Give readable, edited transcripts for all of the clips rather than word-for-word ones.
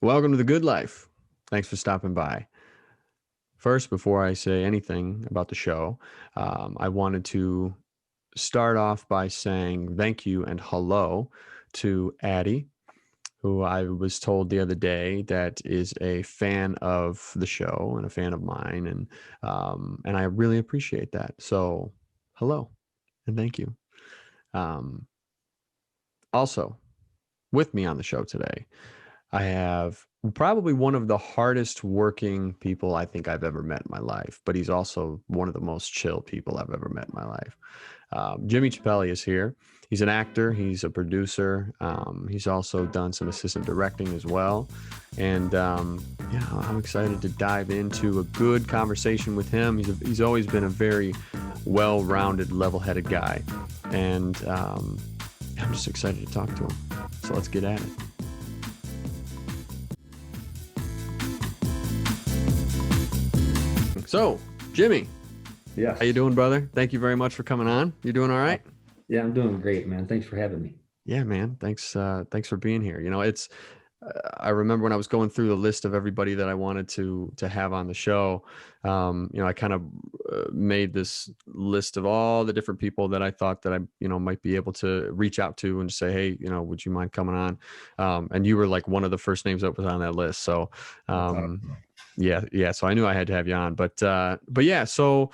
Welcome to the Good Life. Thanks for stopping by. First, before I say anything about the show, I wanted to start off by saying thank you and hello to Addie, who I was told the other day that is a fan of the show and a fan of mine, and I really appreciate that. So, hello and thank you. Also, with me on the show today, I have probably one of the hardest working people I think I've ever met in my life, but he's also one of the most chill people I've ever met in my life. Jimmie Chiappelli is here. He's an actor. He's a producer. He's also done some assistant directing as well. And yeah, I'm excited to dive into a good conversation with him. He's always been a very well-rounded, level-headed guy. And I'm just excited to talk to him. So let's get at it. So, Jimmie, Yes. how you doing, brother? Thank you very much for coming on. You doing all right? Yeah, I'm doing great, man. Thanks for having me. Yeah, man. Thanks. Thanks for being here. I remember when I was going through the list of everybody that I wanted to have on the show. I kind of made this list of all the different people that I thought that I, might be able to reach out to and say, hey, would you mind coming on? And you were like one of the first names that was on that list. So, That's um, awesome. yeah. So I knew I had to have you on, but yeah. So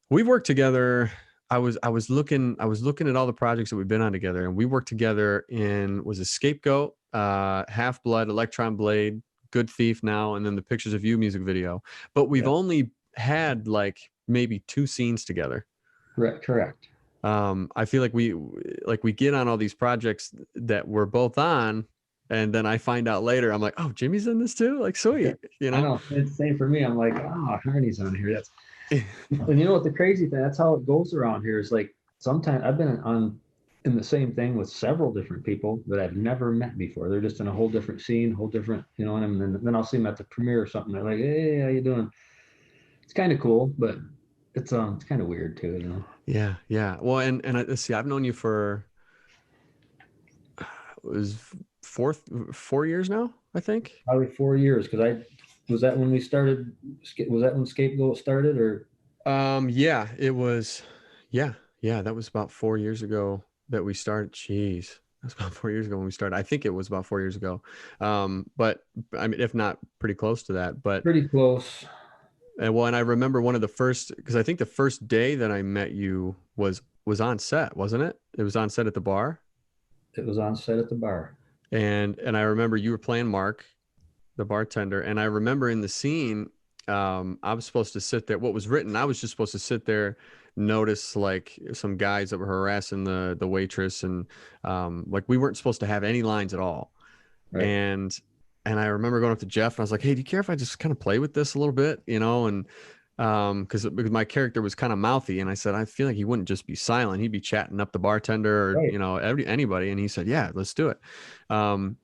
we've worked together. I was looking at all the projects that we've been on together, and we worked together in was a Scapegoat, Half Blood, Electron Blade, Good Thief now, and then the Pictures of You music video. But we've Yeah, only had like maybe 2 scenes together. correct. I feel like we get on all these projects that we're both on, and then I find out later, I'm like, oh, Jimmy's in this too? Like, Yeah. sweet, I know. It's the same for me. I'm like, Harney's on here. And you know what the crazy thing, that's how it goes around here is like sometimes I've been on in the same thing with several different people that I've never met before. They're just in a whole different scene, whole different, and then I'll see them at the premiere or something. They're like, hey, how you doing? It's kind of cool, but it's kind of weird too. Yeah. Well, and let's see, I've known you for it was 4 years now, I think. Probably 4 years because I was that when we started. Was that when Scapegoat started, or Yeah, it was. Yeah. That was about 4 years ago that we started. Jeez, that's about 4 years ago when we started. I think it was about 4 years ago. But I mean, if not pretty close to that. But pretty close? and I remember one of the first because I think the first day that I met you was on set, wasn't it? It was on set at the bar, It was on set at the bar. and I remember you were playing Mark, the bartender, and I remember in the scene, I was supposed to sit there. What was written, I was just supposed to sit there, notice like some guys that were harassing the waitress, and like we weren't supposed to have any lines at all. Right. And I remember going up to Jeff and I was like, hey, do you care if I just kind of play with this a little bit, and because my character was kind of mouthy, and I said I feel like he wouldn't just be silent, he'd be chatting up the bartender or Right. anybody, and he said, yeah, let's do it. Um,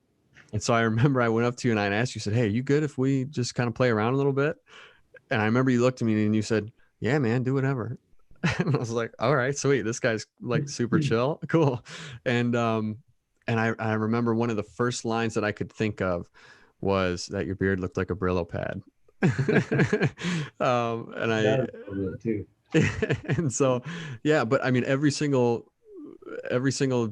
and so I remember I went up to you and I asked you, said, hey, are you good if we just kind of play around a little bit? And I remember you looked at me and you said, yeah, man, do whatever. And I was like, all right, sweet. This guy's like super chill. Cool. And I remember one of the first lines that I could think of was that your beard looked like a Brillo pad. And Got I it a little bit too. and so yeah, but I mean every single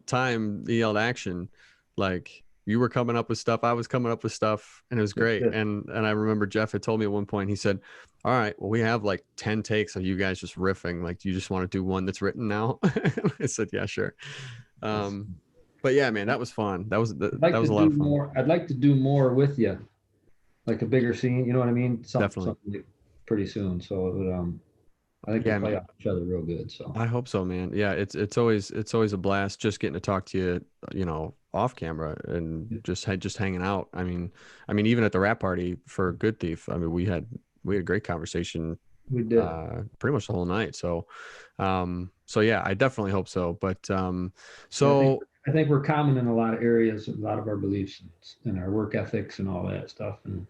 time he yelled action, like you were coming up with stuff, I was coming up with stuff, and it was That's great. good. And I remember Jeff had told me at one point, he said, all right, well, we have like 10 takes of you guys just riffing. Like, do you just want to do one that's written now? I said, yeah, sure. That's, Um, but yeah, man, that was fun. I'd That like to was a lot do of fun. more. I'd like to do more with you, like a bigger scene. You know what I mean? Definitely. Something pretty soon. So I think we'll Yeah, play man. off each other real good. So I hope so, man. Yeah, it's always a blast just getting to talk to you, off camera and just hanging out. I mean, even at the rap party for Good Thief, I mean, we had a great conversation, we did. pretty much the whole night. So yeah, I definitely hope so. But Yeah, so I think we're common in a lot of areas, a lot of our beliefs and our work ethics and all that stuff. And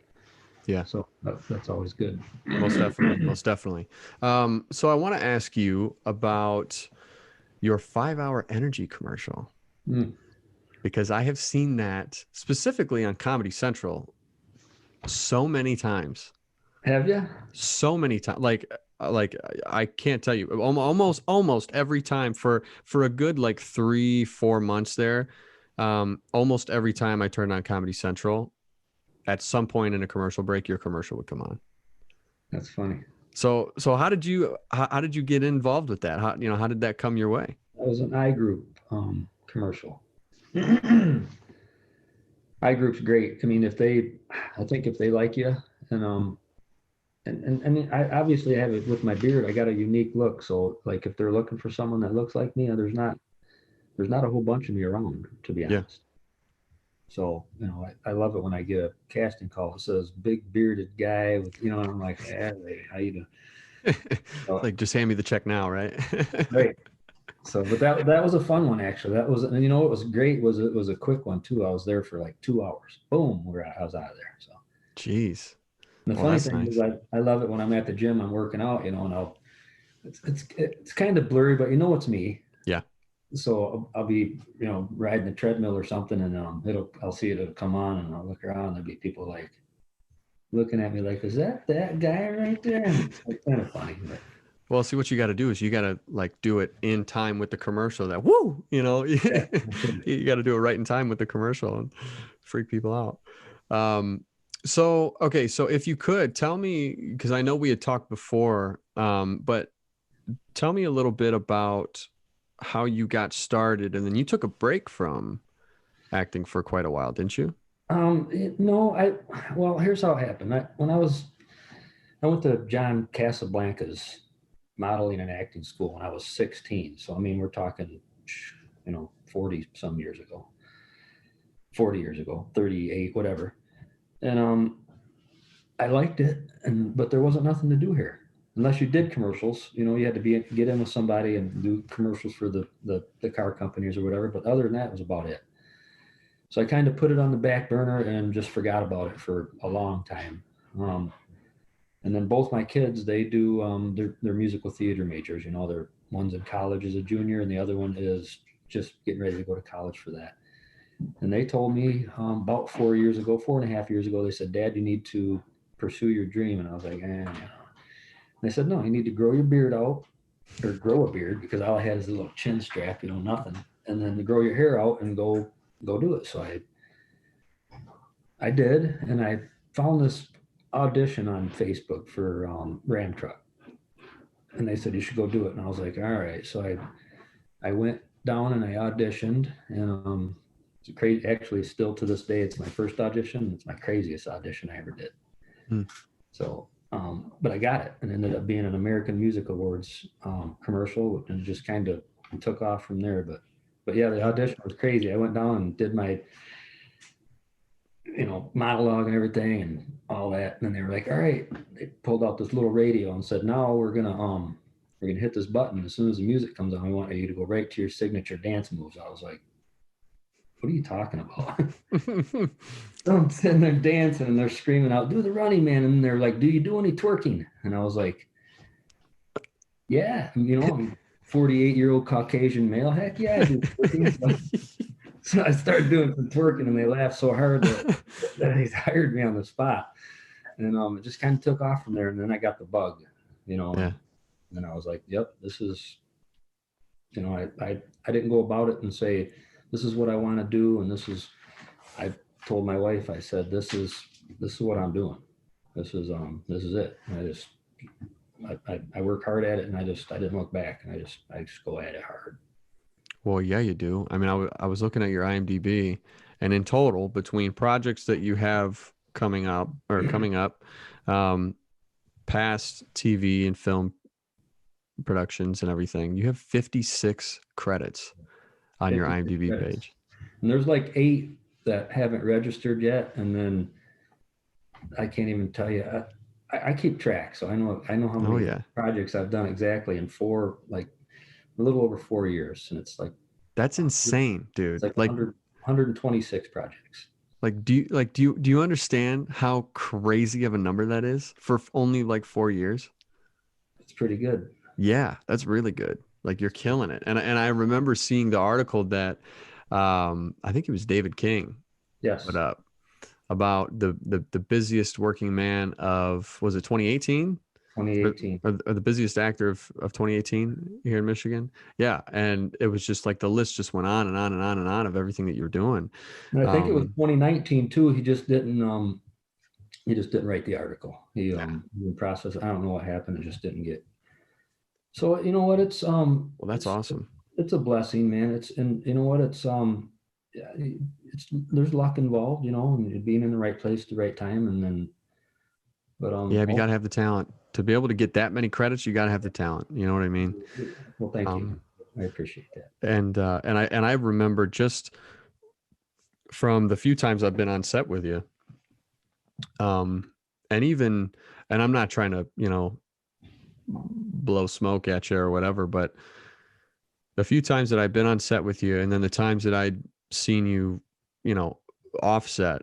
yeah, so that's always good. most definitely, most definitely. So I want to ask you about your 5 Hour Energy commercial, Mm, because I have seen that specifically on Comedy Central. so many times. Have you? So many times. Like I can't tell you. Almost every time for a good like 3-4 months there. Almost every time I turned on Comedy Central, at some point in a commercial break, your commercial would come on. That's funny. So how did you get involved with that? How did that come your way? That was an iGroup commercial. iGroup's great. I mean, I think if they like you, and I mean, I obviously have it with my beard. I got a unique look. So like, if they're looking for someone that looks like me, there's not a whole bunch of me around, to be Yeah. honest. So, I love it when I get a casting call that says big bearded guy with, and I'm like, hey, how you doing? So, Like, just hand me the check now, right? great. So, but that was a fun one actually. That was, and what was great was it was a quick one too. I was there for like 2 hours. Boom, I was out of there. So, Jeez. and the Well, funny that's thing is, nice. I love it when I'm at the gym, I'm working out, and it's kind of blurry, but it's me. Yeah. So I'll be, riding the treadmill or something, and I'll see it'll come on, and I'll look around, and there'll be people like looking at me like, is that guy right there? And it's like, kind of funny. But Well, see, what you got to do is you got to like do it in time with the commercial. That woo, yeah, you got to do it right in time with the commercial and freak people out. So okay, so if you could tell me, because I know we had talked before, but tell me a little bit about how you got started, and then you took a break from acting for quite a while, didn't you? no, well, here's how it happened. I went to John Casablanca's modeling and acting school when I was 16. So, I mean, we're talking, 40 some years ago, 40 years ago, 38, whatever. And I liked it, but there wasn't nothing to do here unless you did commercials. You had to get in with somebody and do commercials for the car companies or whatever. But other than that, it was about it. So I kind of put it on the back burner and just forgot about it for a long time. Um, and then both my kids, they do they're musical theater majors. They're one's in college as a junior, and the other one is just getting ready to go to college for that. And they told me about 4 years ago, 4.5 years ago, they said, Dad, you need to pursue your dream. And I was like, And they said, no, you need to grow your beard out, or grow a beard, because all I had is a little chin strap, nothing. And then to grow your hair out and go do it. So I did, and I found this audition on Facebook for Ram Truck, and they said you should go do it. And I was like, all right. So I went down and I auditioned, and it's crazy. Actually, still to this day, it's my first audition. It's my craziest audition I ever did. Hmm. So, but I got it, and ended up being an American Music Awards commercial, and just kind of took off from there. But yeah, the audition was crazy. I went down and did my monologue and everything and all that. And then they were like, all right, they pulled out this little radio and said, now we're gonna hit this button. As soon as the music comes on, we want you to go right to your signature dance moves. I was like, what are you talking about? So I'm sitting there dancing, and they're screaming out, do the Running Man. And they're like, do you do any twerking? And I was like, yeah, I'm 48-year-old Caucasian male. Heck yeah, I do twerking. So I started doing some twerking, and they laughed so hard that they hired me on the spot. And it just kind of took off from there. And then I got the bug, Yeah. and I was like, yep, this is, I didn't go about it and say, this is what I want to do. And I told my wife, I said, this is what I'm doing. This is it. And I work hard at it, and I didn't look back, and I just go at it hard. Well, yeah, you do. I mean, I was looking at your IMDb, and in total, between projects that you have coming up, um, past TV and film productions and everything, you have 56 credits on your 56 IMDb credits. page. And there's like 8 that haven't registered yet, and then I can't even tell you. I keep track, so I know how many projects I've done exactly in like a little over 4 years, and it's like that's insane, dude. It's like 126 projects. Like, do you understand how crazy of a number that is for only like 4 years? It's pretty good. Yeah, that's really good. Like, you're killing it. And I remember seeing the article that I think it was David King Yes. put up about the busiest working man of, was it 2018? 2018. Or the busiest actor of 2018 here in Michigan. Yeah. And it was just like the list just went on and on and on and on of everything that you're doing. And I think it was 2019 too. He just didn't write the article. He didn't process it. I don't know what happened. It just didn't get. So you know what? Well, that's awesome. It's a blessing, man. And you know what? Yeah, there's luck involved, and being in the right place at the right time, and then. But yeah, you gotta have the talent to be able to get that many credits. You gotta have the talent. You know what I mean? Well, thank you. I appreciate that. And I remember just from the few times I've been on set with you, and I'm not trying to, blow smoke at you or whatever, but the few times that I've been on set with you, and then the times that I'd seen you, offset,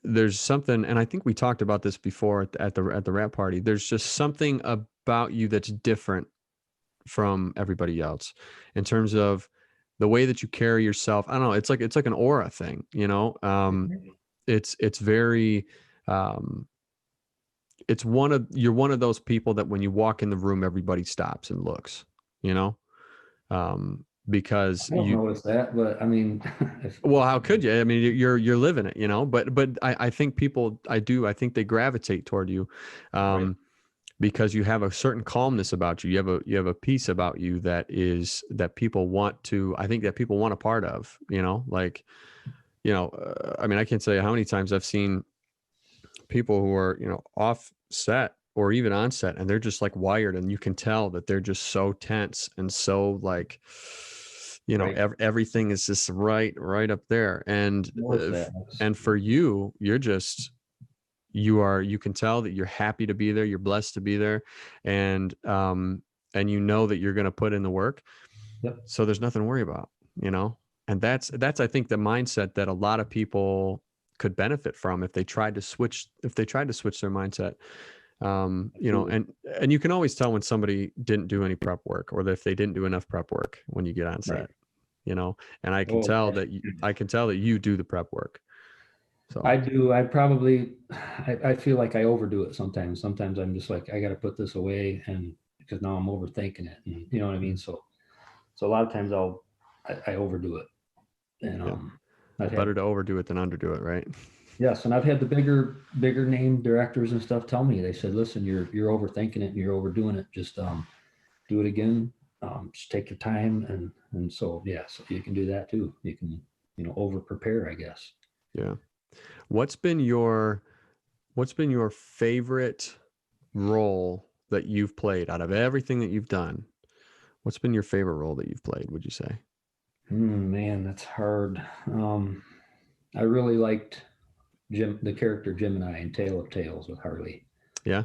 there's something, and I think we talked about this before at the wrap party. There's just something about you that's different from everybody else in terms of the way that you carry yourself. I don't know. It's like an aura thing, it's very, you're one of those people that when you walk in the room, everybody stops and looks, because I don't notice that, but I mean, well, how could you? I mean, you're living it, but I think I think they gravitate toward you, right. because you have a certain calmness about you. You have a peace about you that people want to, I think that people want a part of, I mean, I can't tell you how many times I've seen people who are, off set or even on set, and they're just like wired, and you can tell that they're just so tense and so like, Right. everything is just right up there. And for you, you can tell that you're happy to be there. You're blessed to be there. And you know that you're going to put in the work. Yep. So there's nothing to worry about, and that's, I think, the mindset that a lot of people could benefit from if they tried to switch their mindset. And you can always tell when somebody didn't do any prep work, or if they didn't do enough prep work when you get on set, right. And I can tell that you do the prep work. So I do. I feel like I overdo it sometimes. Sometimes I'm just like, I got to put this away, and because now I'm overthinking it, and you know what I mean? So a lot of times I overdo it, and better to overdo it than underdo it, right? Yes, and I've had the bigger name directors and stuff tell me. They said, "Listen, you're overthinking it and you're overdoing it. Just do it again. Just take your time." And so so you can do that too. You can over prepare, I guess. Yeah. What's been your favorite role that you've played out of everything that you've done? What's been your favorite role that you've played, would you say? Man, that's hard. I really liked the character Gemini in Tale of Tales with Harley. Yeah.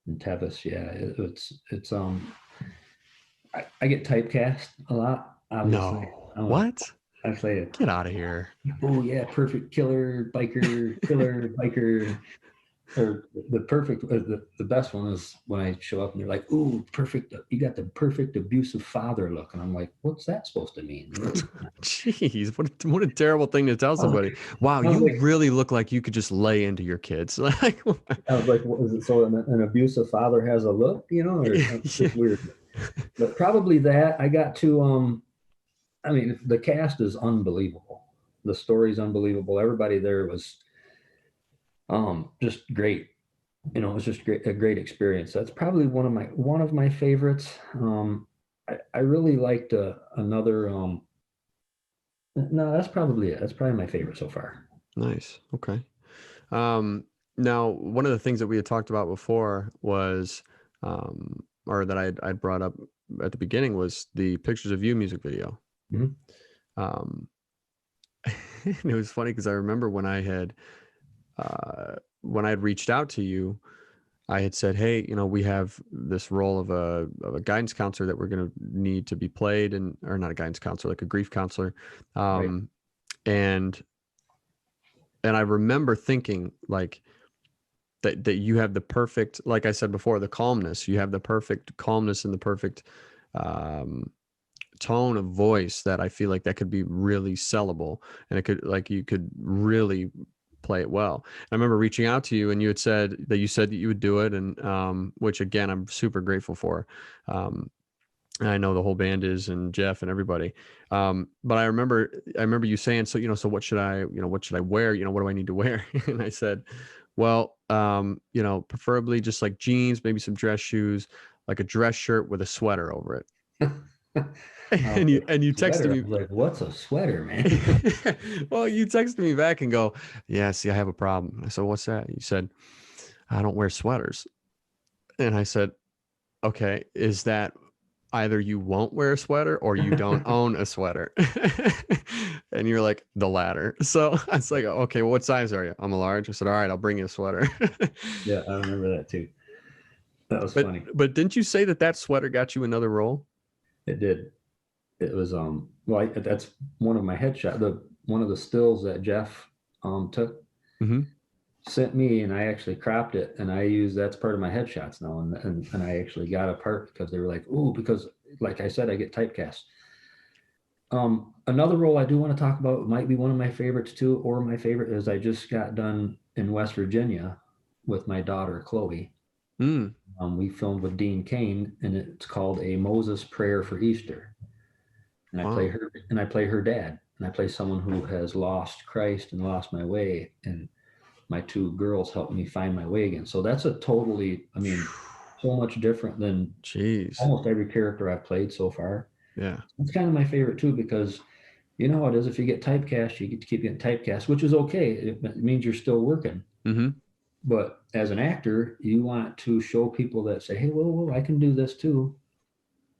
And Tevis. Yeah. It's I get typecast a lot, obviously. No. What? I play Get out of here. Oh yeah, perfect killer biker. Or the perfect, the best one is when I show up and they're like, "Ooh, perfect! You got the perfect abusive father look," and I'm like, "What's that supposed to mean?" Jeez, what a terrible thing to tell somebody. Wow, you really look like you could just lay into your kids. I was like, "What is it? So an abusive father has a look, or it's just weird." But probably that I got to. I mean, the cast is unbelievable. The story's unbelievable. Everybody there was. Just great. It was just a great experience. That's probably one of my favorites. I really liked another. No, that's probably it. That's probably my favorite so far. Nice. Okay. Now, one of the things that we had talked about before was, or that I brought up at the beginning, was the Pictures of You music video. Mm-hmm. And it was funny because I remember when I had reached out to you, I had said, "Hey, we have this role of a guidance counselor that we're going to need to be played, or not a guidance counselor, like a grief counselor." Right. And I remember thinking like that you have the perfect, like I said before, the calmness. You have the perfect calmness and the perfect tone of voice that I feel like that could be really sellable, and you could really play it well. I remember reaching out to you, and you had said that you would do it, and which again I'm super grateful for. And I know the whole band is, and Jeff and everybody. But I remember you saying, so, so what should I wear? What do I need to wear? And I said, well, preferably just like jeans, maybe some dress shoes, like a dress shirt with a sweater over it. And you texted me. I was like, what's a sweater, man? Well, you texted me back and go, yeah, see, I have a problem. I said, what's that? You said, I don't wear sweaters. And I said, okay, is that either you won't wear a sweater or you don't own a sweater? And you're like, the latter. So I was like, okay, well, what size are you? I'm a large. I said, all right, I'll bring you a sweater. Yeah, I remember that too. That was funny. But didn't you say that sweater got you another role? It did. It was well, that's one of my headshot. One of the stills that Jeff took, sent me, and I actually cropped it, and I use that's part of my headshots now, and I actually got a part because they were like, oh, because like I said, I get typecast. Another role I do want to talk about, might be one of my favorites too, or my favorite, is I just got done in West Virginia with my daughter Chloe. We filmed with Dean Cain, and it's called A Moses Prayer for Easter. And I play her dad, and I play someone who has lost Christ and lost my way, and my two girls helped me find my way again. So that's a totally, so much different than almost every character I've played so far. Yeah. It's kind of my favorite too, because you know how it is, if you get typecast, you get to keep getting typecast, which is okay. It means you're still working. But as an actor, you want to show people that say, hey, whoa, I can do this too.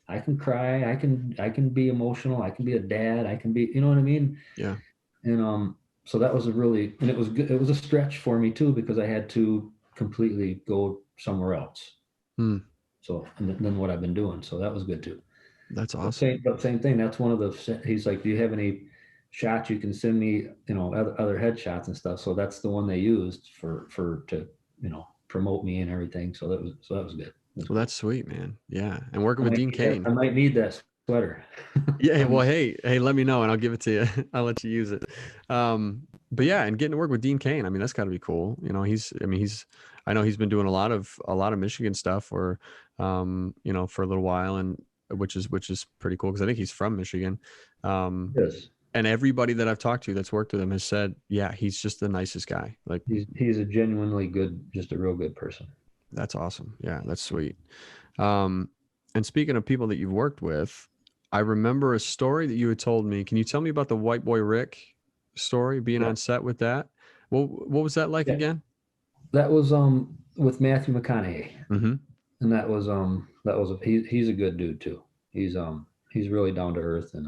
I can cry. I can be emotional. I can be a dad. I can be, you know what I mean? Yeah. And so that was and it was good. It was a stretch for me too, because I had to completely go somewhere else. So, and then what I've been doing. So that was good too. That's awesome. But same thing. That's one of the, he's like, do you have any shots you can send me, other headshots and stuff? So that's the one they used to promote me and everything. So that was good. Well, that's sweet, man. Yeah. And working with Dean Cain. I might need that sweater. Yeah. Well, hey, let me know and I'll give it to you. I'll let you use it. But yeah, and getting to work with Dean Cain, that's gotta be cool. I know he's been doing a lot of Michigan stuff for a little while, and which is pretty cool, because I think he's from Michigan. Yes. And everybody that I've talked to that's worked with him has said, yeah, he's just the nicest guy. Like, he's a genuinely good, just a real good person. That's awesome. Yeah, that's sweet. And speaking of people that you've worked with, I remember a story that you had told me. Can you tell me about the White Boy Rick story, being on set with that? What was that like again? That was with Matthew McConaughey. And that was he's a good dude too. He's really down to earth, and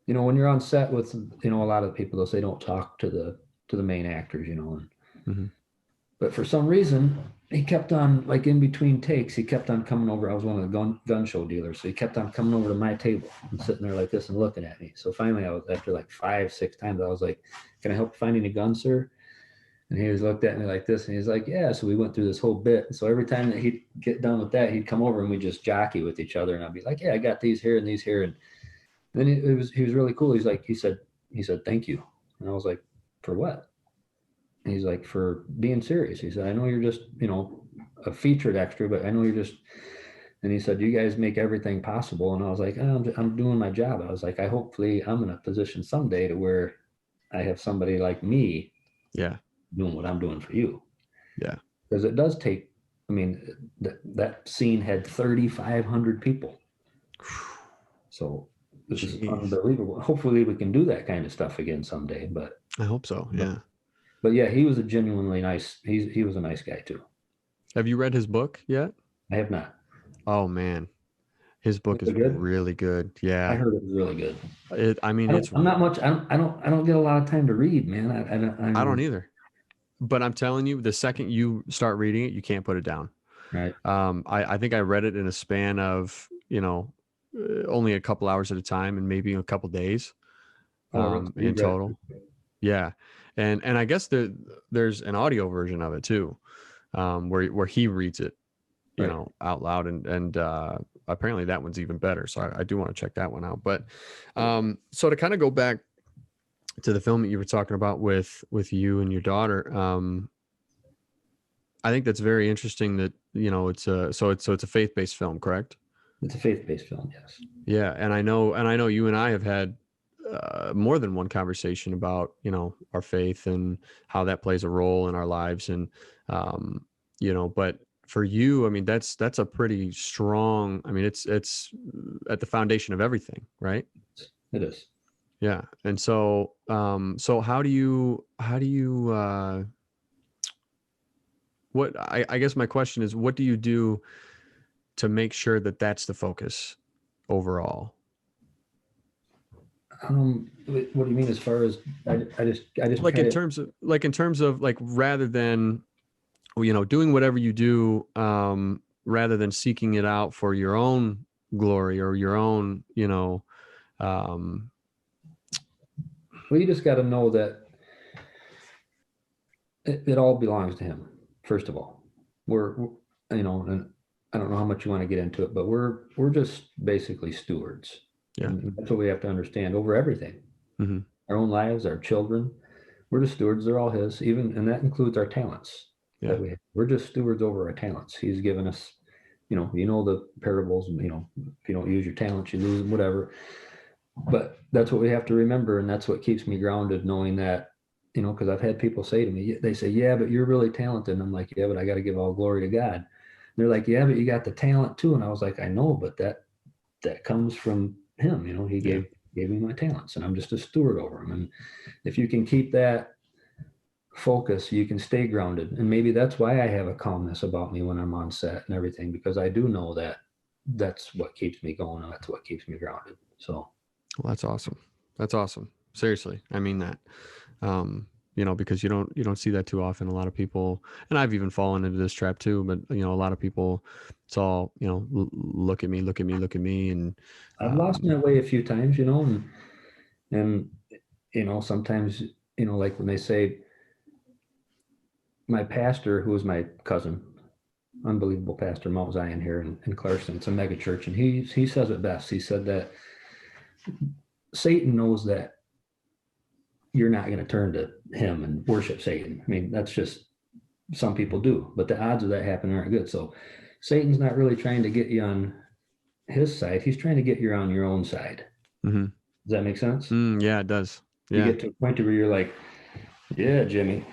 when you're on set with a lot of people, they'll say don't talk to the main actors, but for some reason he kept on, like in between takes, he kept on coming over. I was one of the gun show dealers, so he kept on coming over to my table and sitting there like this and looking at me. So finally, I was, after like 5-6 times, I was like, "Can I help finding a gun, sir?" And he was looked at me like this, and he's like, "Yeah." So we went through this whole bit. So every time that he'd get done with that, he'd come over and we'd just jockey with each other, and I'd be like, "Yeah, I got these here and these here." And then he was really cool. He said, "Thank you," and I was like, "For what?" And he's like, "For being serious." He said, "I know you're just a featured extra, but I know you're just." And he said, "You guys make everything possible." And I was like, I'm doing my job. I was like, hopefully I'm in a position someday to where I have somebody like me, doing what I'm doing for you. Yeah, because it does take. That scene had 3,500 people, so this is unbelievable. Hopefully we can do that kind of stuff again someday. But I hope so. Yeah. But yeah, he was a genuinely nice. He was a nice guy too. Have you read his book yet? I have not. Oh man, his book is really good. Yeah, I heard it was really good. I'm not much. I don't get a lot of time to read, man. I don't either. But I'm telling you, the second you start reading it, you can't put it down. Right. I think I read it in a span of only a couple hours at a time, and maybe a couple days in total. Yeah. And I guess there's an audio version of it too, where he reads it, out loud, and apparently that one's even better. So I do want to check that one out. But so to kind of go back to the film that you were talking about with you and your daughter, I think that's very interesting that, you know, it's a faith-based film, correct? It's a faith-based film, yes. Yeah, and I know you and I have had more than one conversation about, you know, our faith and how that plays a role in our lives, and you know, but for you, I mean, that's a pretty strong. I mean, it's at the foundation of everything, right? It is. Yeah, and so so how do you what I guess my question is, what do you do to make sure that that's the focus overall? What do you mean as far as I just Like try in to, terms of like rather than, you know, doing whatever you do, rather than seeking it out for your own glory or your own, you know, um, well, you just got to know that it all belongs to him. First of all, you know, and I don't know how much you want to get into it, but we're just basically stewards, yeah. and that's what we have to understand over everything. Mm-hmm. Our own lives, our children, we're the stewards. They're all his, even, and that includes our talents Yeah. that we have. We're just stewards over our talents. He's given us, you know the parables, you know, if you don't use your talents, you lose them, whatever. But that's what we have to remember, and that's what keeps me grounded, knowing that, you know, because I've had people say to me, they say, yeah, but you're really talented. And I'm like, yeah, but I got to give all glory to God. And they're like, yeah, but you got the talent too. And I was like, I know, but that comes from him. You know, he Yeah. gave me my talents, and I'm just a steward over them. And if you can keep that focus, you can stay grounded. And maybe that's why I have a calmness about me when I'm on set and everything, because I do know that that's what keeps me going, and that's what keeps me grounded. So Well, that's awesome. That's awesome. Seriously, I mean that. You know, because you don't see that too often. A lot of people, and I've even fallen into this trap too. But you know, a lot of people, it's all, you know, look at me, look at me, look at me, and I've lost my way a few times, you know, and you know, sometimes, you know, like when they say, my pastor, who was my cousin, unbelievable pastor, Mount Zion here in Clarkson, it's a mega church, and he says it best. He said that Satan knows that you're not going to turn to him and worship Satan. I mean, that's just, some people do, but the odds of that happening aren't good. So Satan's not really trying to get you on his side. He's trying to get you on your own side. mm-hmm. Does that make sense? Yeah, it does. You Yeah. get to a point where you're like, yeah, Jimmy,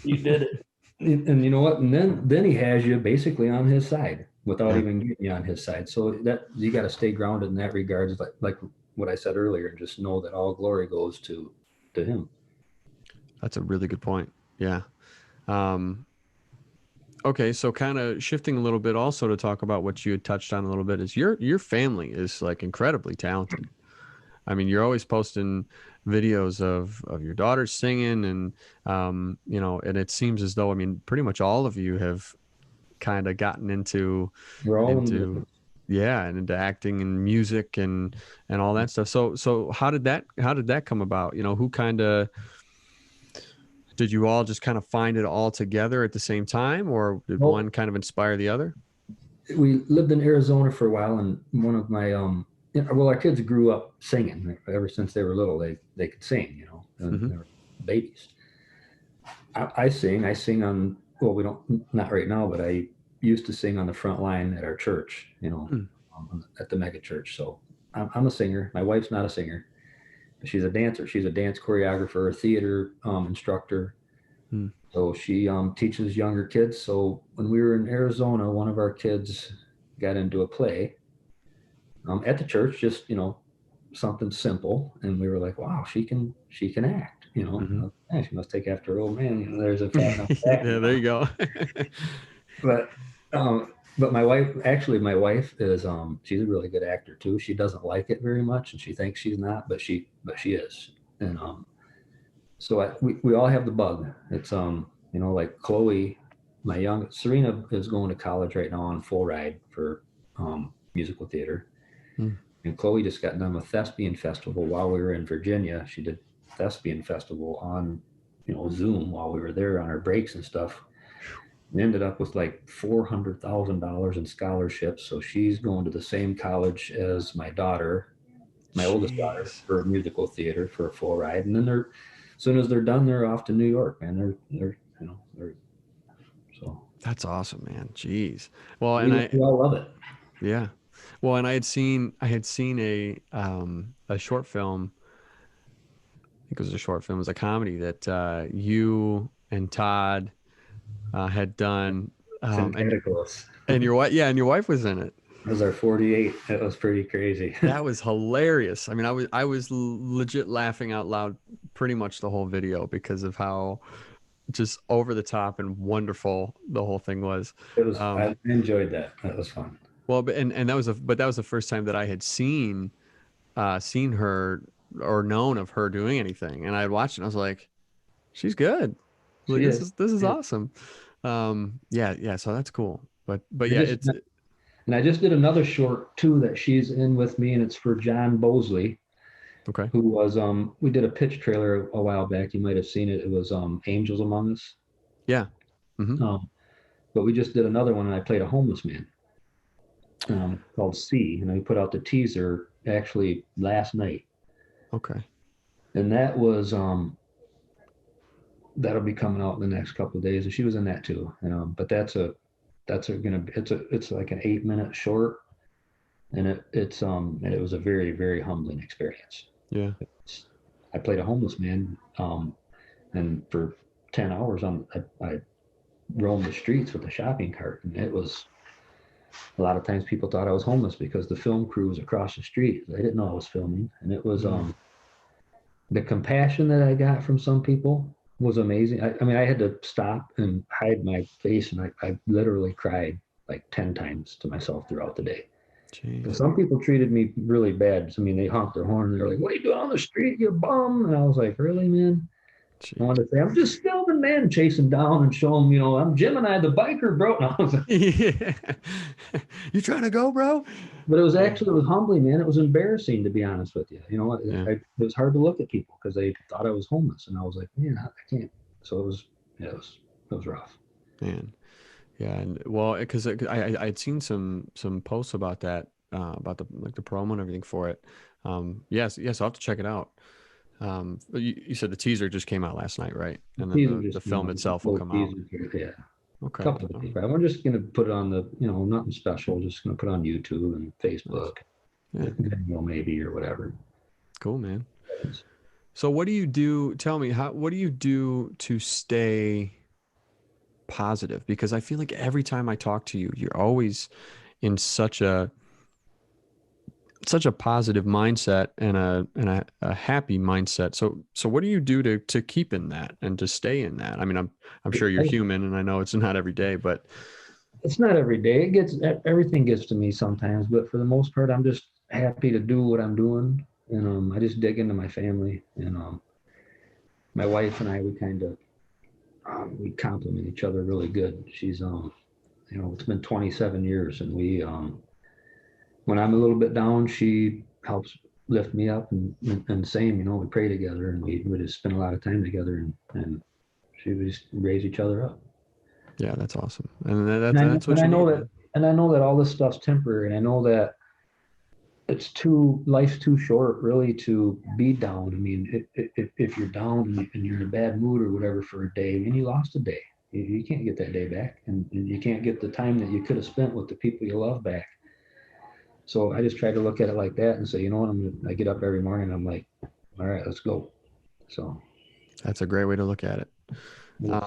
you did it. And you know what? And then he has you basically on his side without Yeah. even getting you on his side. So that you got to stay grounded in that regard, like what I said earlier, and just know that all glory goes to him. That's a really good point. Yeah. Um, okay, so kind of shifting a little bit also to talk about what you had touched on a little bit, is your family is like incredibly talented. I mean, you're always posting videos of your daughter singing, and you know, and it seems as though, I mean, pretty much all of you have kind of gotten We're all in the, into yeah, and into acting and music and all that stuff. So how did that come about? You know, who kind of, did you all just kind of find it all together at the same time, or did well, one kind of inspire the other? we lived in Arizona for a while, and one of my well, our kids grew up singing ever since they were little. They could sing, you know, and Mm-hmm. they were babies. I sing on, well, we don't, not right now, but I used to sing on the front line at our church, you know, Mm. at the mega church. So I'm a singer. My wife's not a singer. She's a dancer. She's a dance choreographer, a theater instructor. Mm. So she teaches younger kids. So when we were in Arizona, one of our kids got into a play at the church, just, you know, something simple, and we were like, wow, she can act, you know. Mm-hmm. Yeah, she must take after her old man, you know. There's a fat enough back, Yeah, you there know. you go. But my wife, actually, my wife is she's a really good actor too. She doesn't like it very much, and she thinks she's not, but she is. And so we all have the bug. It's you know, like Chloe, my young Serena is going to college right now on full ride for musical theater. Mm. And Chloe just got done with Thespian Festival while we were in Virginia. She did Thespian Festival on, you know, Zoom while we were there on our breaks and stuff. We ended up with like $400,000 in scholarships. So she's going to the same college as my daughter. my oldest daughter Jeez. for musical theater for a full ride, and then they're as soon as they're done, they're off to New York, man. They're so That's awesome, man. Jeez. Well, and we all love it. yeah. Well, and I had seen a short film. I think it was a short film. It was a comedy that you and Todd had done, and Sympaticals. your wife, yeah, and your wife was in it. That was our 48. That was pretty crazy. That was hilarious. I mean, I was legit laughing out loud pretty much the whole video because of how just over the top and wonderful the whole thing was. I enjoyed that. That was fun. Well, but that was the first time that I had seen her or known of her doing anything, and I had watched it. And I was like, she's good. Like, She is. this is Yeah. awesome. Yeah. So that's cool. But I yeah, just and I just did another short too that she's in with me, and it's for John Bosley, okay. who was we did a pitch trailer a while back. You might have seen it. It was Angels Among Us. Yeah. Hmm. But we just did another one, and I played a homeless man called C, and I put out the teaser actually last night, Okay. and that was that'll be coming out in the next couple of days, and she was in that too. But it's like an 8-minute short, and it was a very, very humbling experience. Yeah. I played a homeless man, and for 10 hours I roamed the streets with a shopping cart, and it was a lot of times people thought I was homeless because the film crew was across the street. They didn't know I was filming, and it was the compassion that I got from some people was amazing. I mean, I had to stop and hide my face, and I literally cried like 10 times to myself throughout the day. Jeez. Some people treated me really bad. I mean, they honked their horn, and they're like, "What are you doing on the street, you bum?" And I was like, "Really, man?" I Jeez. wanted to say, "I'm just filming, man," chase them down and show them, I'm Gemini, the biker, bro. And I was like, Yeah. You trying to go, bro? but Yeah. it was humbling, man. It was embarrassing, to be honest with you. Yeah. It was hard to look at people because they thought I was homeless, and I was like, man, I can't. So it was rough. Man. Yeah. And well, because I'd seen some posts about that, about the promo and everything for it. Yes, I'll have to check it out. But you said the teaser just came out last night, right? And then Teaser the just, film itself will come out. Yeah, a Okay. couple of people. We're just gonna put it on the, nothing special. Just gonna put it on YouTube and Nice. Facebook, Yeah. maybe or whatever. Cool, man. So what do you do? Tell me, what do you do to stay positive? Because I feel like every time I talk to you, you're always in such a positive mindset and a happy mindset. So what do you do to keep in that and to stay in that? I mean, I'm sure you're human, and I know it's not every day, but It's not every day. Everything gets to me sometimes, but for the most part, I'm just happy to do what I'm doing, and I just dig into my family, and my wife and I, we kind of we complement each other really good. She's it's been 27 years, and we when I'm a little bit down, she helps lift me up, and same, we pray together, and we just spend a lot of time together, and she would just raise each other up. yeah, that's awesome. And that's And what I you know need, that, man. and I know that all this stuff's temporary, and I know that life's too short really to be down. I mean, if you're down and you're in a bad mood or whatever for a day, and you lost a day, you can't get that day back, and you can't get the time that you could have spent with the people you love back. So I just try to look at it like that and say, you know what, I get up every morning, I'm like, all right, let's go. So That's a great way to look at it. yes.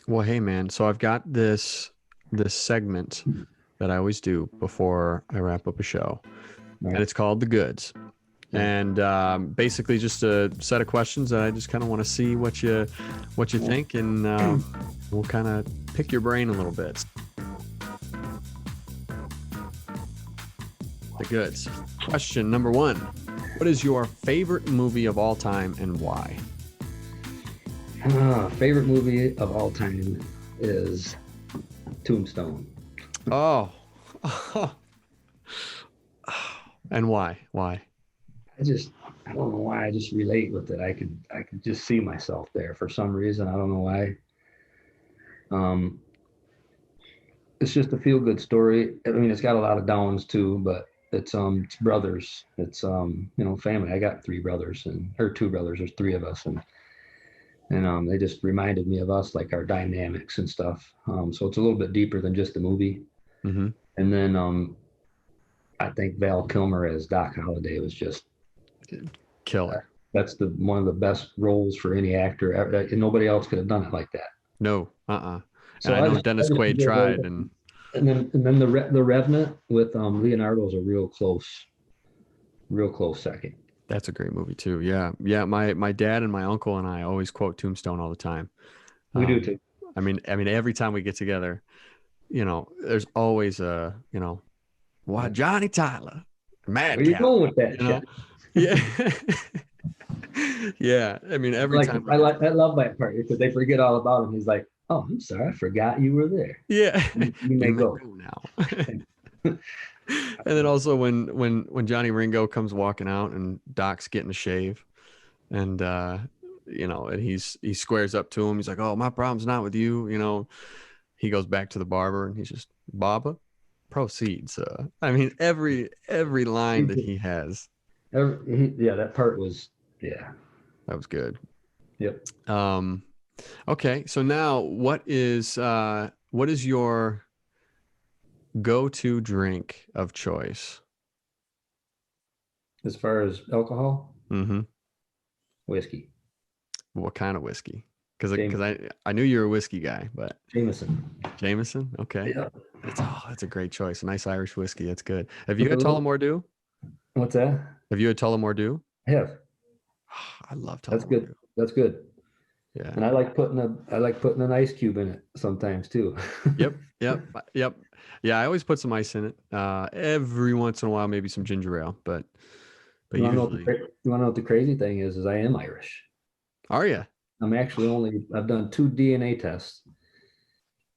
Well, hey, man. So I've got this segment that I always do before I wrap up a show, Right. and it's called the goods. And basically, just a set of questions that I just kind of want to see what you think, and we'll kind of pick your brain a little bit. The goods. Question number 1: what is your favorite movie of all time and why? Favorite movie of all time is Tombstone. Oh, and why? Why? I don't know why, I just relate with it. I could just see myself there for some reason. I don't know why. It's just a feel good story. I mean, it's got a lot of downs too, but it's brothers. It's family. I got three brothers or two brothers. There's three of us, and they just reminded me of us, like our dynamics and stuff. So it's a little bit deeper than just the movie. Mm-hmm. And then I think Val Kilmer as Doc Holliday was just Killer. that's the one of the best roles for any actor ever. And nobody else could have done it like that. No, And So I know Dennis Quaid tried, and then the Revenant with Leonardo is a real close second. that's a great movie too. Yeah, yeah. My dad and my uncle and I always quote Tombstone all the time. We do too. I mean, every time we get together, there's always why Johnny Tyler, Mad Where you Cow, going with that? Yeah, yeah. I mean, every time. I love that part because they forget all about him. He's like, "Oh, I'm sorry, I forgot you were there." Yeah, You may go now. And then also when Johnny Ringo comes walking out and Doc's getting a shave, and and he squares up to him. He's like, "Oh, my problem's not with you." He goes back to the barber and he's just, "Baba, proceed, sir." I mean, every line that he has. That part was That was good. Yep. Okay, so now what is your go-to drink of choice? As far as alcohol, Mm-hmm. whiskey. What kind of whiskey? Because I knew you're a whiskey guy, but Jameson. Okay. Yeah. That's a great choice. A nice Irish whiskey. That's good. Have you had Tullamore Dew? What's that? Have you had Tullamore Dew? I have. I love Tullamore. That's good. Dew. That's good. Yeah. And I like putting an ice cube in it sometimes too. Yep. Yeah, I always put some ice in it. Every once in a while, maybe some ginger ale, but You want usually. to know what the crazy thing is I am Irish. Are you? I'm actually I've done 2 DNA tests,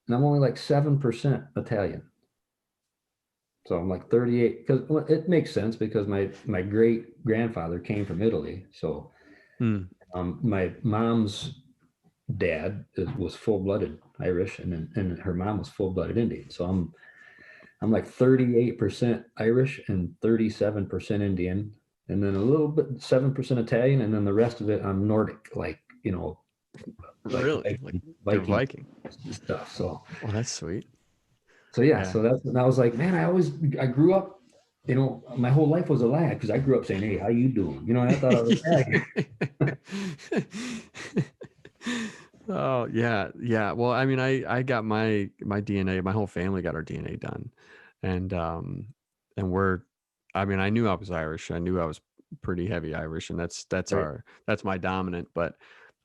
and I'm only like 7% Italian. So I'm like 38, because it makes sense because my great grandfather came from Italy. So my mom's dad was full-blooded Irish, and her mom was full-blooded Indian. So I'm like 38% Irish and 37% Indian, and then a little bit 7% Italian, and then the rest of it I'm Nordic, like really like Viking stuff. So that's sweet. So and I was like, man, I grew up, my whole life was a lie because I grew up saying, "Hey, how you doing?" And I thought I was bad. Oh yeah. Well, I mean, I got my DNA. My whole family got our DNA done, and I knew I was Irish. I knew I was pretty heavy Irish, and that's Right. that's my dominant. But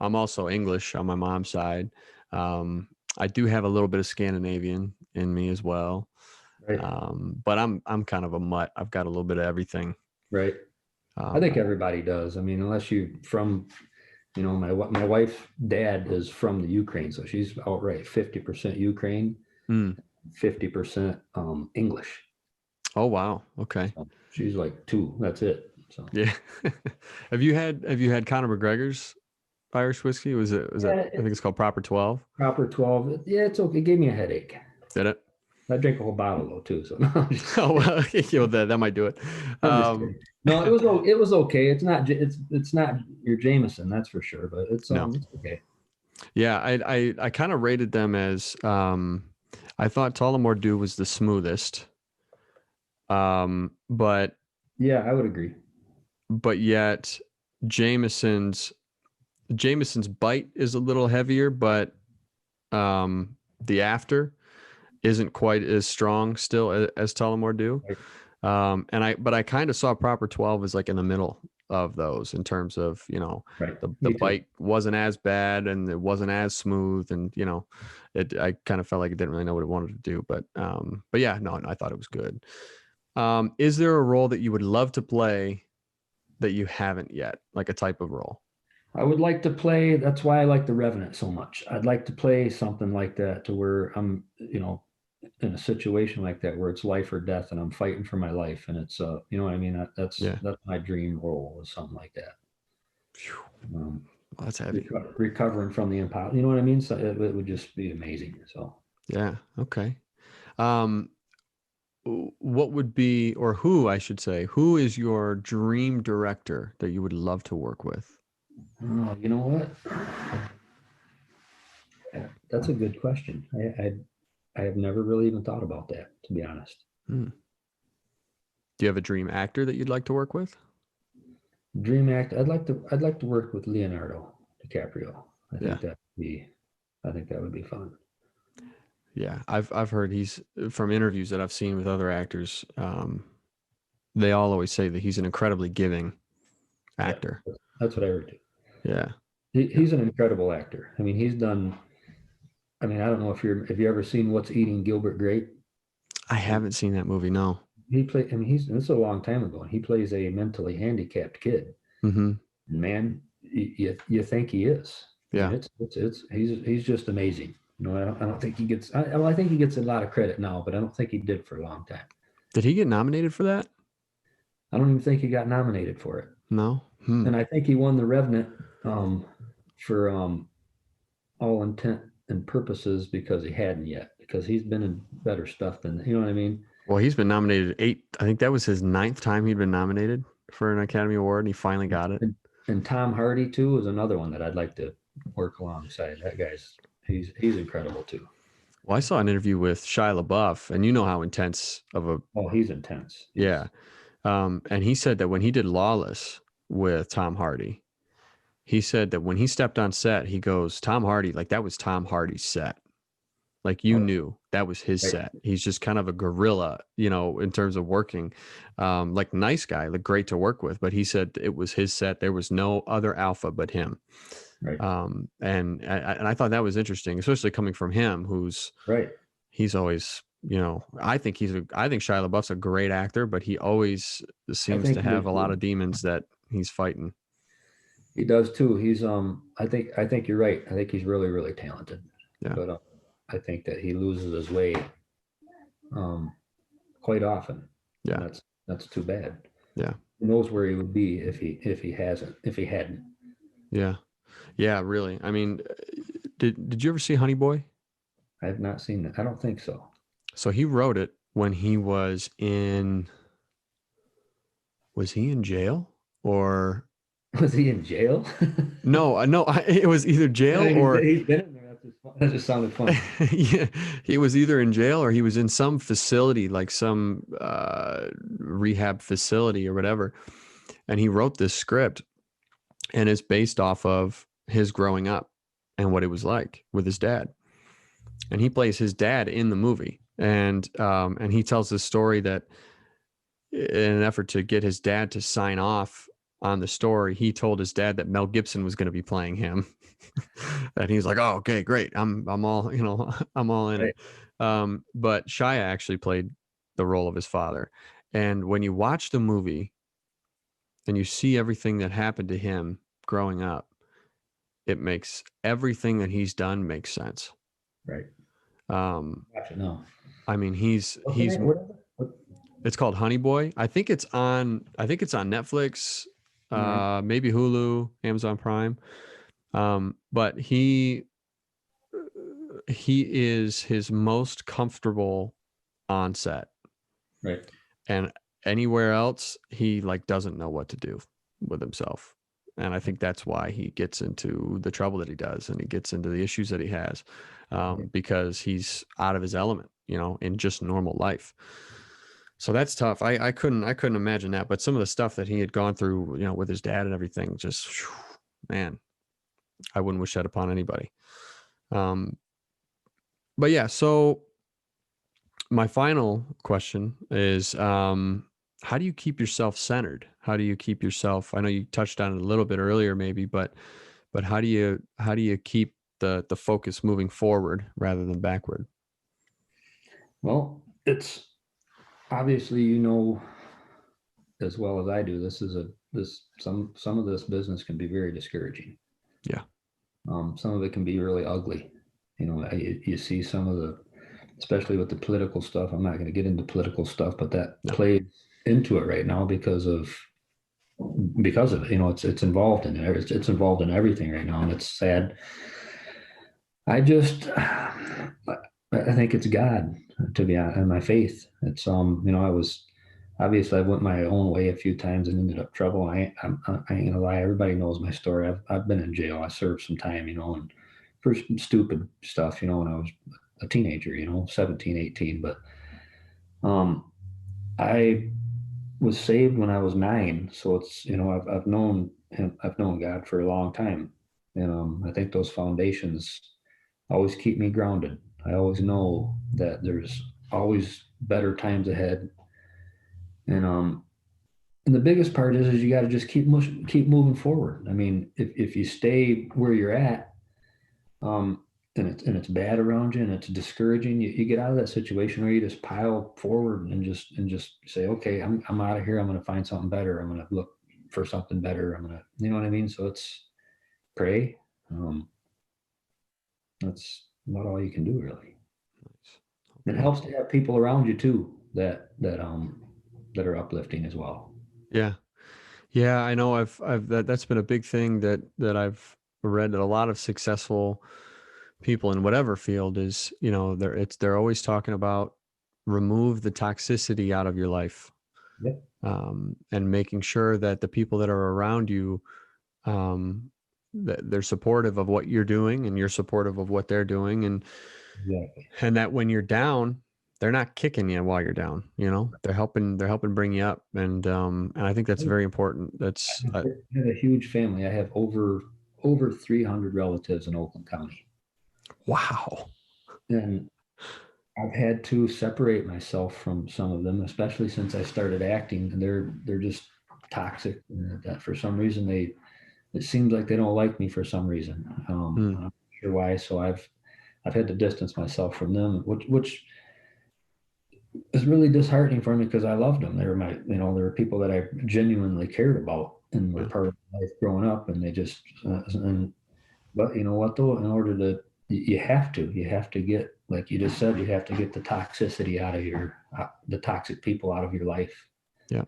I'm also English on my mom's side. I do have a little bit of Scandinavian in me as well. Right. But I'm kind of a mutt. I've got a little bit of everything. Right. I think everybody does. I mean, unless you from, my wife's dad is from the Ukraine, so she's outright 50% Ukraine, 50% English. Oh wow. Okay. So she's like 2. That's it. So yeah. Have you had Conor McGregor's Irish whiskey? Was it? I think it's called Proper 12. Proper 12. Yeah, it's okay. It gave me a headache. Did it? I drank a whole bottle though too. So no. Oh well, that might do it. No, it was okay. It's not your Jameson, that's for sure. But it's it's okay. Yeah, I kind of rated them as I thought Tullamore Dew was the smoothest. But yeah, I would agree. But yet Jameson's bite is a little heavier, but the after isn't quite as strong still as Tullamore Dew. Right. But I kind of saw Proper 12 as like in the middle of those in terms of, right. the bite wasn't as bad and it wasn't as smooth, and I kind of felt like it didn't really know what it wanted to do, but yeah, no, I thought it was good. Is there a role that you would love to play that you haven't yet, like a type of role? I would like to play. That's why I like The Revenant so much. I'd like to play something like that to where I'm, in a situation like that where it's life or death and I'm fighting for my life, and it's you know what I mean. That's my dream role, is something like that. Well, that's heavy. Recovering from the impossible. You know what I mean? So it would just be amazing. So yeah. Okay. what would be, or who I should say, who is your dream director that you would love to work with? Oh, you know what? That's a good question. I have never really even thought about that, to be honest. Hmm. Do you have a dream actor that you'd like to work with? Dream act. I'd like to work with Leonardo DiCaprio. Yeah. I think that would be fun. Yeah, I've heard he's from interviews that I've seen with other actors. They all always say that he's an incredibly giving actor. Yeah, that's what I heard too. Yeah, He's an incredible actor. I mean, he's done. I mean, I don't know if have you ever seen What's Eating Gilbert Grape? I haven't seen that movie. No. He played. I mean, this is a long time ago, and he plays a mentally handicapped kid. Mm-hmm. Man, you think he is. Yeah. I mean, he's just amazing. You know, I don't think he gets. I think he gets a lot of credit now, but I don't think he did for a long time. Did he get nominated for that? I don't even think he got nominated for it. No. And I think he won the Revenant for all intent and purposes because he hadn't yet, because he's been in better stuff than, you know what I mean? Well, he's been nominated 8. I think that was his 9th time he'd been nominated for an Academy Award, and he finally got it. And Tom Hardy too is another one that I'd like to work alongside. That guy's he's incredible too. Well, I saw an interview with Shia LaBeouf, and you know how intense of a. Oh, he's intense. Yeah. And he said that when he did Lawless with Tom Hardy, he said that when he stepped on set, he goes, Tom Hardy, like that was Tom Hardy's set. Like you knew that was his set. He's just kind of a gorilla, you know, in terms of working, like nice guy, like great to work with. But he said it was his set. There was no other alpha but him. Right. And I thought that was interesting, especially coming from him, who's right. He's always, you know, I think Shia LaBeouf's a great actor, but he always seems to have a lot of demons that he's fighting. He does too. He's I think you're right. I think he's really, really talented. Yeah. But I think that he loses his way quite often. Yeah. And that's too bad. Yeah. Who knows where he would be if he hadn't. Yeah. Yeah, really. I mean, did you ever see Honeyboy? I have not seen that. I don't think so. So he wrote it when he was in jail or was he in jail? No, it was either jail or he's been in there. That just sounded funny. Yeah, he was either in jail or he was in some facility, like some rehab facility or whatever. And he wrote this script, and it's based off of his growing up and what it was like with his dad. And he plays his dad in the movie. And he tells this story that in an effort to get his dad to sign off on the story, he told his dad that Mel Gibson was going to be playing him. And he's like, oh, okay, great. I'm all, you know, I'm all in it. But Shia actually played the role of his father. And when you watch the movie and you see everything that happened to him growing up, it makes everything that he's done make sense. Right. No. I mean, he's it's called Honeyboy. I think it's on Netflix, maybe Hulu, Amazon Prime. But he is his most comfortable on set. Right. And anywhere else, he like doesn't know what to do with himself. And I think that's why he gets into the trouble that he does, and he gets into the issues that he has, because he's out of his element, you know, in just normal life. So that's tough. I couldn't imagine that. But some of the stuff that he had gone through, you know, with his dad and everything, just, man, I wouldn't wish that upon anybody. But yeah, so my final question is, how do you keep yourself centered? How do you keep yourself? I know you touched on it a little bit earlier, maybe, but how do you keep the focus moving forward rather than backward? Well, it's obviously, you know, as well as I do, some of this business can be very discouraging. Yeah. Some of it can be really ugly. You know, you see some of the, especially with the political stuff. I'm not going to get into political stuff, but that plays into it right now because of it. You know, it's involved in it. It's involved in everything right now, and it's sad. I think it's God. to be honest, and my faith. It's I was obviously I went my own way a few times and ended up trouble. I ain't gonna lie, everybody knows my story. I've been in jail. I served some time, and for some stupid stuff, when I was a teenager, 17, 18. But um, I was saved when I was 9, so it's I've known him, I've known God for a long time, and I think those foundations always keep me grounded. I always know that there's always better times ahead, and the biggest part is you got to just keep moving forward. I mean, if you stay where you're at, um, and it's bad around you and it's discouraging, you get out of that situation where you just pile forward and just say, okay, I'm out of here. I'm going to find something better. I'm going to look for something better. I'm going to, you know what I mean? So it's pray. That's not all you can do really. It helps to have people around you too that are uplifting as well. Yeah. Yeah, I know that's been a big thing that I've read, that a lot of successful people in whatever field is, they're always talking about remove the toxicity out of your life. Yep. And making sure that the people that are around you, that they're supportive of what you're doing and you're supportive of what they're doing. Exactly. And that when you're down, they're not kicking you while you're down, they're helping bring you up. And I think that's very important. That's I have a huge family. I have over 300 relatives in Oakland County. wow. And I've had to separate myself from some of them, especially since I started acting. And they're just toxic. That for some reason it seems like they don't like me for some reason. I'm not sure why. So I've had to distance myself from them, which is really disheartening for me because I loved them. They were they were people that I genuinely cared about and were part of my life growing up. And they just but you know what though? In order to you have to get, like you just said, you have to get the toxicity out of the toxic people out of your life. Yeah.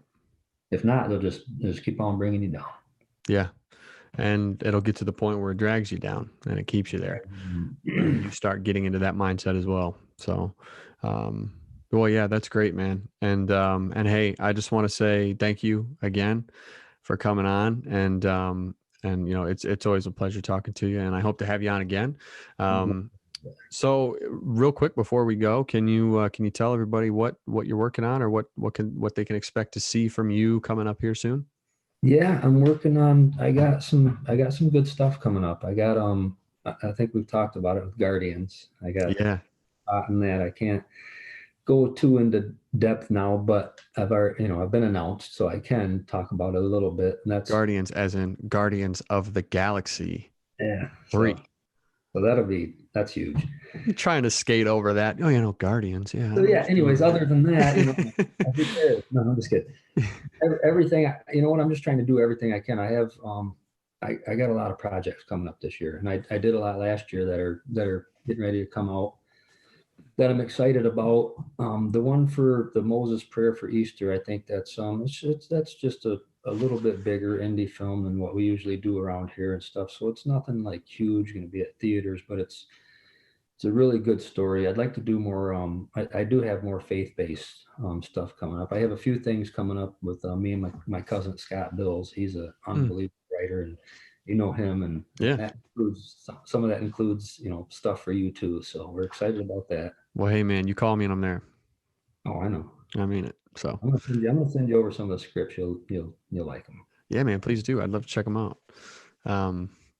If not, they'll just keep on bringing you down. Yeah. And it'll get to the point where it drags you down and it keeps you there. And you start getting into that mindset as well. So, well, yeah, that's great, man. And hey, I just want to say thank you again for coming on. And it's always a pleasure talking to you, and I hope to have you on again. So real quick before we go, can you tell everybody what you're working on, or what they can expect to see from you coming up here soon? Yeah, I'm working on. I got some good stuff coming up. I got I think we've talked about it with Guardians. I got on that. I can't go too into depth now, but I've been announced, so I can talk about it a little bit. And that's Guardians, as in Guardians of the Galaxy. Yeah. 3. So that's huge. You're trying to skate over that. Oh, Guardians. Yeah. So yeah. Anyways, other than that, no, I'm just kidding. Everything, what, I'm just trying to do everything I can. I have, I got a lot of projects coming up this year, and I did a lot last year that are getting ready to come out that I'm excited about. The one for the Moses Prayer for Easter, I think that's that's just a little bit bigger indie film than what we usually do around here and stuff. So it's nothing like huge, going to be at theaters, but it's a really good story. I'd like to do more. I do have more faith-based stuff coming up. I have a few things coming up with me and my cousin Scott Bills. He's an unbelievable writer, and you know him, and that includes some of that includes stuff for you too. So we're excited about that. Well, hey man, you call me and I'm there. Oh, I know. I mean it. So I'm gonna send you over some of the scripts. You'll like them. Yeah, man, please do. I'd love to check them out.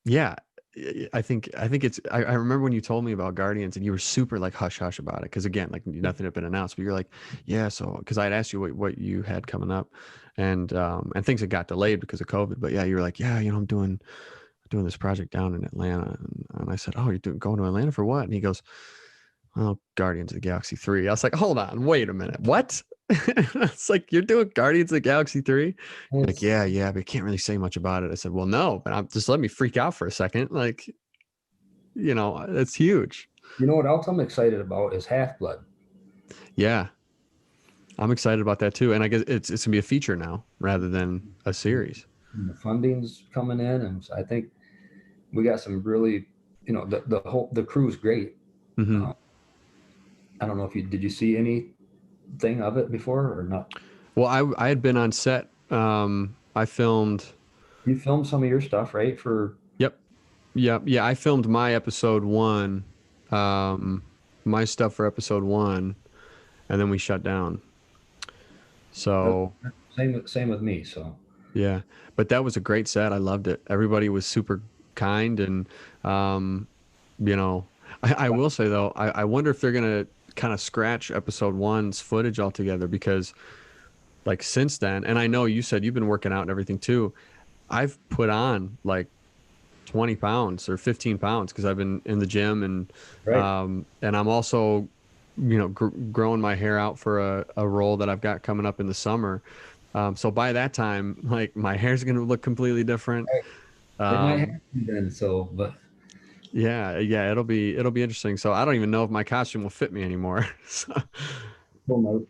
Yeah, I think it's. I remember when you told me about Guardians, and you were super like hush hush about it, because again, like nothing had been announced. But you're like, yeah. So because I'd asked you what you had coming up, and things had got delayed because of COVID. But yeah, you were like, yeah, I'm doing this project down in Atlanta, and I said, oh, you're going to Atlanta for what? And he goes, well, Guardians of the Galaxy 3. I was like, hold on, wait a minute, what? It's like, you're doing Guardians of the Galaxy 3? Like, yeah, but you can't really say much about it. I said, well, no, but just let me freak out for a second. Like, it's huge. You know what else I'm excited about is Half-Blood. Yeah, I'm excited about that too. And I guess it's gonna be a feature now rather than a series. And the funding's coming in, and I think we got some really, the crew's great. Mm-hmm. I don't know if did you see anything of it before or not? Well, I had been on set. I filmed. You filmed some of your stuff, right? Yep. Yep. Yeah. I filmed my episode one, my stuff for episode one, and then we shut down. uh, So same with me. So yeah, but that was a great set. I loved it. Everybody was super kind, and um, you know, I will say though, I wonder if they're gonna kind of scratch episode one's footage altogether because like since then, and I know you said you've been working out and everything too. I've put on like 20 pounds or 15 pounds because I've been in the gym right. and I'm also, growing my hair out for a role that I've got coming up in the summer. So by that time, like my hair's going to look completely different. Right. It might Um, happen then. So, but yeah, it'll be interesting. So I don't even know if my costume will fit me anymore. So,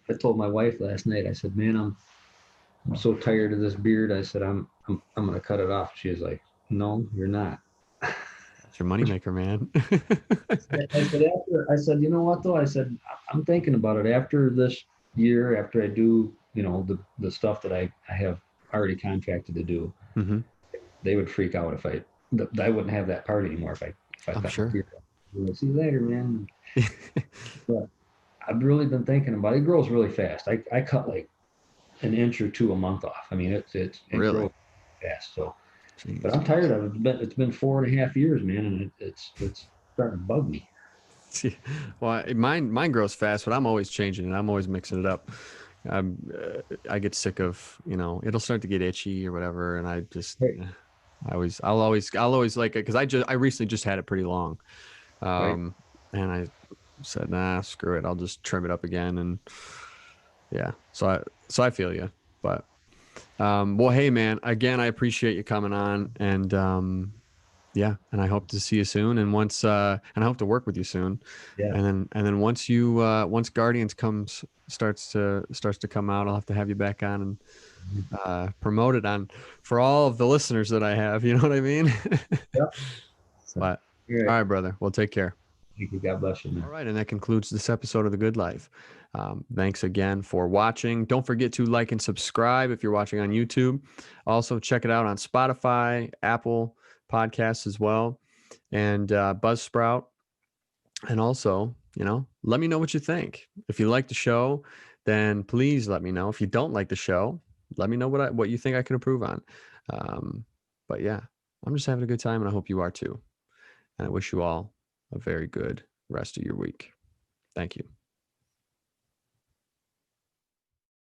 I told my wife last night. I said, "Man, I'm so tired of this beard." I said, I'm gonna cut it off." She was like, "No, you're not." that's your moneymaker, man. I said, you know what though? I said, I'm thinking about it after this year, after I do, the stuff that I have already contracted to do. Hmm. They would freak out if I wouldn't have that part anymore if I I'm cut my sure. beard off. Like, see you later, man. But I've really been thinking about it. It grows really fast. I cut like an inch or two a month off. I mean, it Really? grows fast. So, but Jeez. I'm tired of it. It's been 4.5 years, man, and it's starting to bug me. See, well, mine grows fast, but I'm always changing it. I'm always mixing it up. I get sick of, it'll start to get itchy or whatever, and I just, Right, I'll always like it because I recently just had it pretty long, right. um, and I said, nah, screw it, I'll just trim it up again, and yeah, so I feel you, but well, hey man, again, I appreciate you coming on, and yeah, and I hope to see you soon. And I hope to work with you soon. Yeah. And then once Guardians starts to come out, I'll have to have you back on and promote it on for all of the listeners that I have. You know what I mean? Yep. So, But all all right. right, brother. Well, take care. Thank you. God bless you, All man. right, and that concludes this episode of The Good Life. Thanks again for watching. Don't forget to like and subscribe if you're watching on YouTube. Also, check it out on Spotify, Apple Podcasts as well, and Buzzsprout. And also, let me know what you think. If you like the show, then please let me know. If you don't like the show, let me know what you think I can improve on. Um, but yeah, I'm just having a good time, and I hope you are too. And I wish you all a very good rest of your week. Thank you.